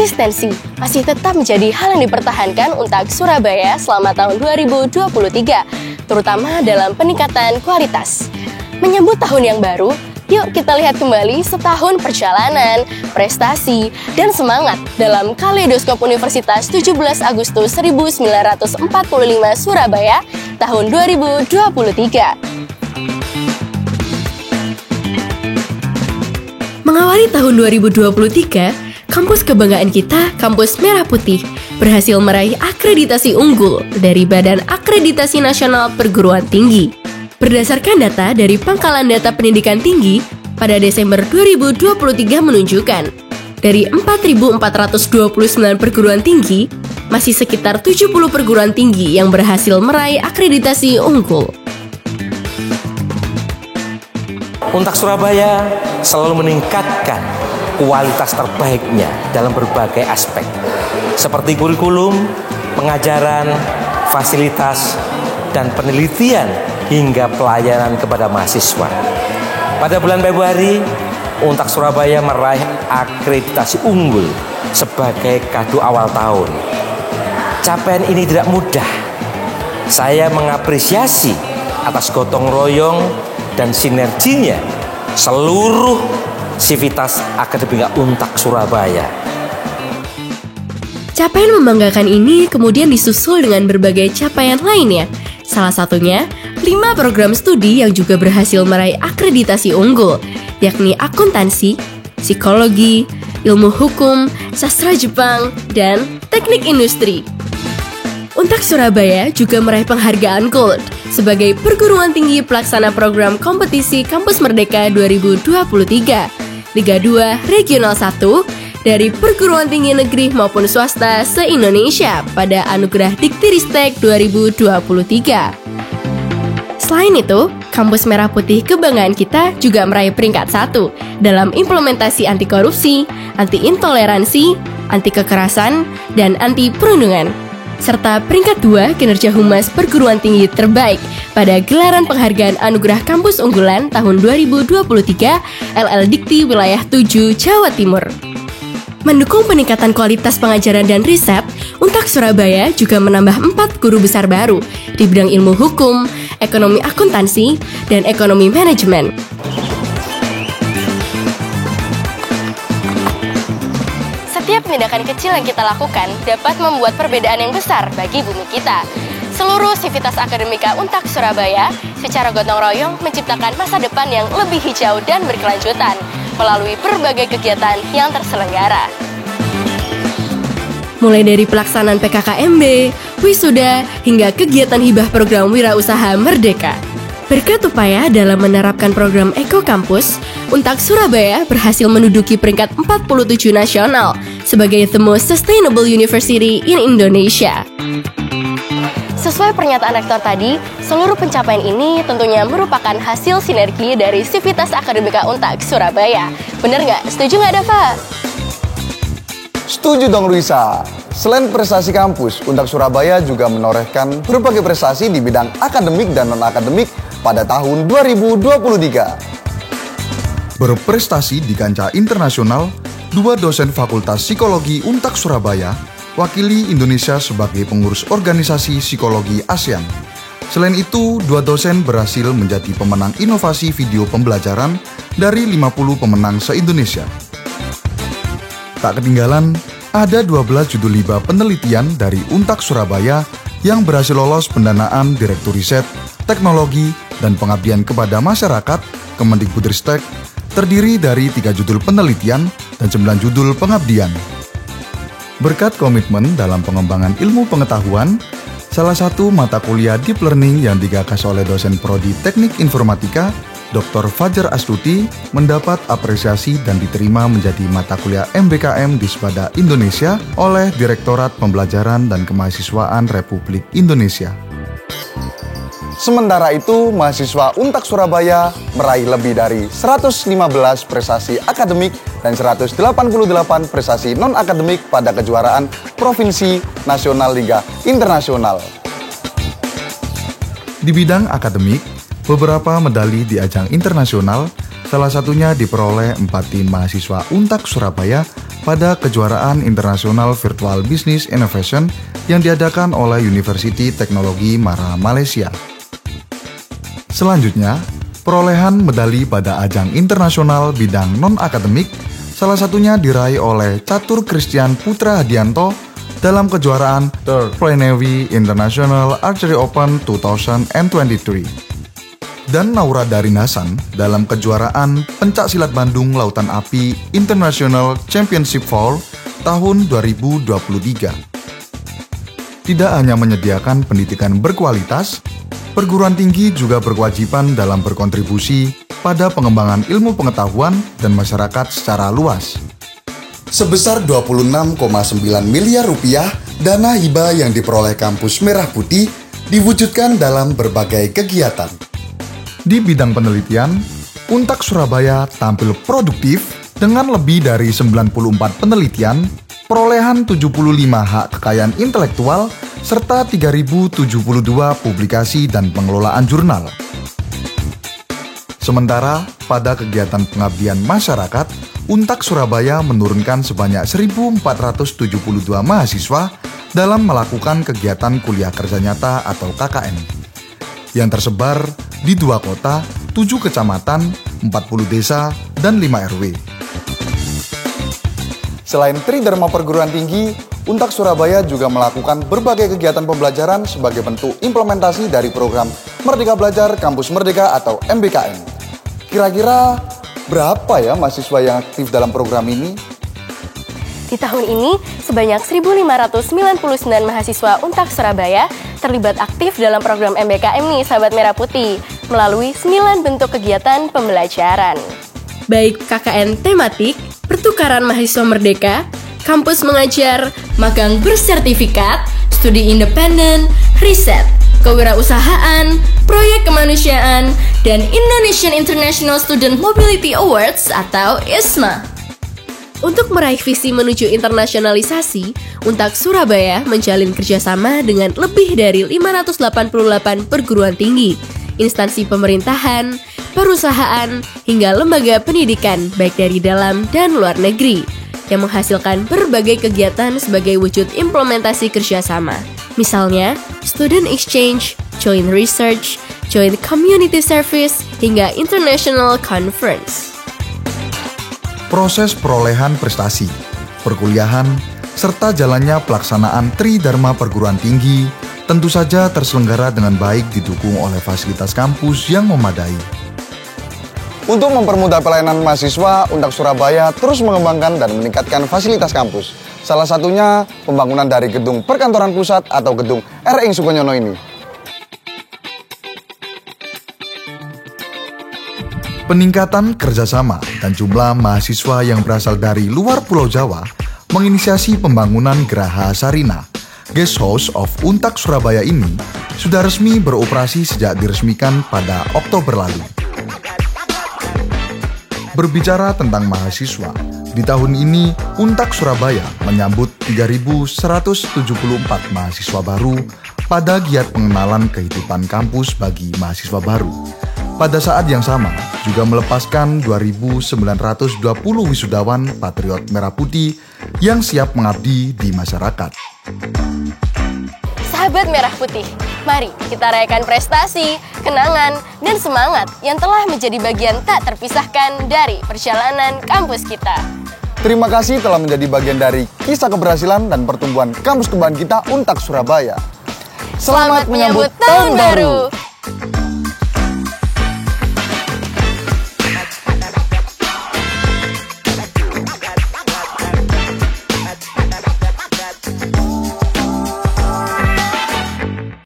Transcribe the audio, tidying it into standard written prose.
konsistensi masih tetap menjadi hal yang dipertahankan Untak Surabaya selama tahun 2023, terutama dalam peningkatan kualitas. Menyambut tahun yang baru, yuk kita lihat kembali setahun perjalanan, prestasi, dan semangat dalam Kaleidoskop Universitas 17 Agustus 1945 Surabaya tahun 2023. Mengawali tahun 2023, kampus kebanggaan kita, Kampus Merah Putih, berhasil meraih akreditasi unggul dari Badan Akreditasi Nasional Perguruan Tinggi. Berdasarkan data dari Pangkalan Data Pendidikan Tinggi, pada Desember 2023 menunjukkan, dari 4.429 perguruan tinggi, masih sekitar 70 perguruan tinggi yang berhasil meraih akreditasi unggul. Untak Surabaya selalu meningkatkan kualitas terbaiknya dalam berbagai aspek, seperti kurikulum, pengajaran, fasilitas, dan penelitian hingga pelayanan kepada mahasiswa. Pada bulan Februari, Untak Surabaya meraih akreditasi unggul sebagai kado awal tahun. Capaian ini tidak mudah. Saya mengapresiasi atas gotong royong dan sinerginya seluruh sivitas akademika Untak Surabaya. Capaian membanggakan ini kemudian disusul dengan berbagai capaian lainnya. Salah satunya, 5 program studi yang juga berhasil meraih akreditasi unggul, yakni akuntansi, psikologi, ilmu hukum, sastra Jepang, dan teknik industri. Untak Surabaya juga meraih penghargaan Gold sebagai perguruan tinggi pelaksana program kompetisi Kampus Merdeka 2023, Liga 2 Regional 1 dari perguruan tinggi negeri maupun swasta se-Indonesia pada Anugerah Diktiristek 2023. Selain itu, Kampus Merah Putih kebanggaan kita juga meraih peringkat 1 dalam implementasi anti korupsi, anti intoleransi, anti kekerasan, dan anti perundungan, serta peringkat 2 kinerja humas perguruan tinggi terbaik pada gelaran penghargaan Anugerah Kampus Unggulan tahun 2023 LL Dikti Wilayah 7 Jawa Timur. Mendukung peningkatan kualitas pengajaran dan riset, Untak Surabaya juga menambah 4 guru besar baru di bidang ilmu hukum, ekonomi akuntansi, dan ekonomi manajemen. Setiap tindakan kecil yang kita lakukan dapat membuat perbedaan yang besar bagi bumi kita. Seluruh sivitas akademika Untak Surabaya secara gotong royong menciptakan masa depan yang lebih hijau dan berkelanjutan melalui berbagai kegiatan yang terselenggara. Mulai dari pelaksanaan PKKMB, wisuda, hingga kegiatan hibah program Wirausaha Merdeka. Berkat upaya dalam menerapkan program Eko Kampus, Untak Surabaya berhasil menduduki peringkat 47 nasional sebagai the most sustainable university in Indonesia. Sesuai pernyataan rektor tadi, seluruh pencapaian ini tentunya merupakan hasil sinergi dari sivitas akademika Untak Surabaya. Bener nggak? Setuju nggak, Dava? Setuju dong, Luisa. Selain prestasi kampus, Untak Surabaya juga menorehkan berbagai prestasi di bidang akademik dan non-akademik pada tahun 2023. Berprestasi di kancah internasional, 2 dosen Fakultas Psikologi Untak Surabaya wakili Indonesia sebagai pengurus organisasi psikologi ASEAN. Selain itu, 2 dosen berhasil menjadi pemenang inovasi video pembelajaran dari 50 pemenang se-Indonesia. Tak ketinggalan, ada 12 judul hibah penelitian dari Untak Surabaya yang berhasil lolos pendanaan Direktur Riset, Teknologi, dan Pengabdian kepada Masyarakat Kemendikbudristek, terdiri dari 3 judul penelitian dan 9 judul pengabdian. Berkat komitmen dalam pengembangan ilmu pengetahuan, salah satu mata kuliah Deep Learning yang digagas oleh dosen Prodi Teknik Informatika, Dr. Fajar Astuti, mendapat apresiasi dan diterima menjadi mata kuliah MBKM di Spada Indonesia oleh Direktorat Pembelajaran dan Kemahasiswaan Republik Indonesia. Sementara itu, mahasiswa Untak Surabaya meraih lebih dari 115 prestasi akademik dan 188 prestasi non-akademik pada kejuaraan Provinsi Nasional Liga Internasional. Di bidang akademik, beberapa medali di ajang internasional, salah satunya diperoleh 4 tim mahasiswa Untak Surabaya pada kejuaraan internasional Virtual Business Innovation yang diadakan oleh University Teknologi Mara, Malaysia. Selanjutnya, perolehan medali pada ajang internasional bidang non-akademik salah satunya diraih oleh Catur Christian Putra Hadianto dalam kejuaraan Third Plenary International Archery Open 2023. Dan Naura Darin Hasan dalam kejuaraan Pencak Silat Bandung Lautan Api International Championship Fall tahun 2023. Tidak hanya menyediakan pendidikan berkualitas, perguruan tinggi juga berkewajiban dalam berkontribusi pada pengembangan ilmu pengetahuan dan masyarakat secara luas. Sebesar 26,9 miliar rupiah dana hibah yang diperoleh Kampus Merah Putih diwujudkan dalam berbagai kegiatan. Di bidang penelitian, Untak Surabaya tampil produktif dengan lebih dari 94 penelitian, perolehan 75 hak kekayaan intelektual, serta 3.072 publikasi dan pengelolaan jurnal. Sementara pada kegiatan pengabdian masyarakat, Untak Surabaya menurunkan sebanyak 1.472 mahasiswa dalam melakukan kegiatan kuliah kerja nyata atau KKN yang tersebar di 2 kota, 7 kecamatan, 40 desa, dan 5 RW. Selain Tridharma Perguruan Tinggi, Untak Surabaya juga melakukan berbagai kegiatan pembelajaran sebagai bentuk implementasi dari program Merdeka Belajar Kampus Merdeka atau MBKM. Kira-kira berapa ya mahasiswa yang aktif dalam program ini? Di tahun ini, sebanyak 1.599 mahasiswa Untak Surabaya terlibat aktif dalam program MBKM nih, sahabat Merah Putih, melalui 9 bentuk kegiatan pembelajaran. Baik KKN tematik, pertukaran mahasiswa merdeka, kampus mengajar, magang bersertifikat, studi independen, riset, kewirausahaan, proyek kemanusiaan, dan Indonesian International Student Mobility Awards atau ISMA. Untuk meraih visi menuju internasionalisasi, Untak Surabaya menjalin kerjasama dengan lebih dari 588 perguruan tinggi, instansi pemerintahan, perusahaan, hingga lembaga pendidikan baik dari dalam dan luar negeri, yang menghasilkan berbagai kegiatan sebagai wujud implementasi kerjasama. Misalnya, student exchange, joint research, joint community service, hingga international conference. Proses perolehan prestasi, perkuliahan, serta jalannya pelaksanaan Tridharma Perguruan Tinggi tentu saja terselenggara dengan baik didukung oleh fasilitas kampus yang memadai. Untuk mempermudah pelayanan mahasiswa, Untak Surabaya terus mengembangkan dan meningkatkan fasilitas kampus. Salah satunya pembangunan dari gedung perkantoran pusat atau gedung R.I. Sukonyono ini. Peningkatan kerjasama dan jumlah mahasiswa yang berasal dari luar Pulau Jawa menginisiasi pembangunan Geraha Sarina. Guest House of Untak Surabaya ini sudah resmi beroperasi sejak diresmikan pada Oktober lalu. Berbicara tentang mahasiswa, di tahun ini Untak Surabaya menyambut 3.174 mahasiswa baru pada giat pengenalan kehidupan kampus bagi mahasiswa baru. Pada saat yang sama, juga melepaskan 2.920 wisudawan Patriot Merah Putih yang siap mengabdi di masyarakat. Sahabat Merah Putih, mari kita rayakan prestasi, kenangan, dan semangat yang telah menjadi bagian tak terpisahkan dari perjalanan kampus kita. Terima kasih telah menjadi bagian dari kisah keberhasilan dan pertumbuhan kampus kebanggaan kita Untak Surabaya. Selamat menyambut Tahun Baru!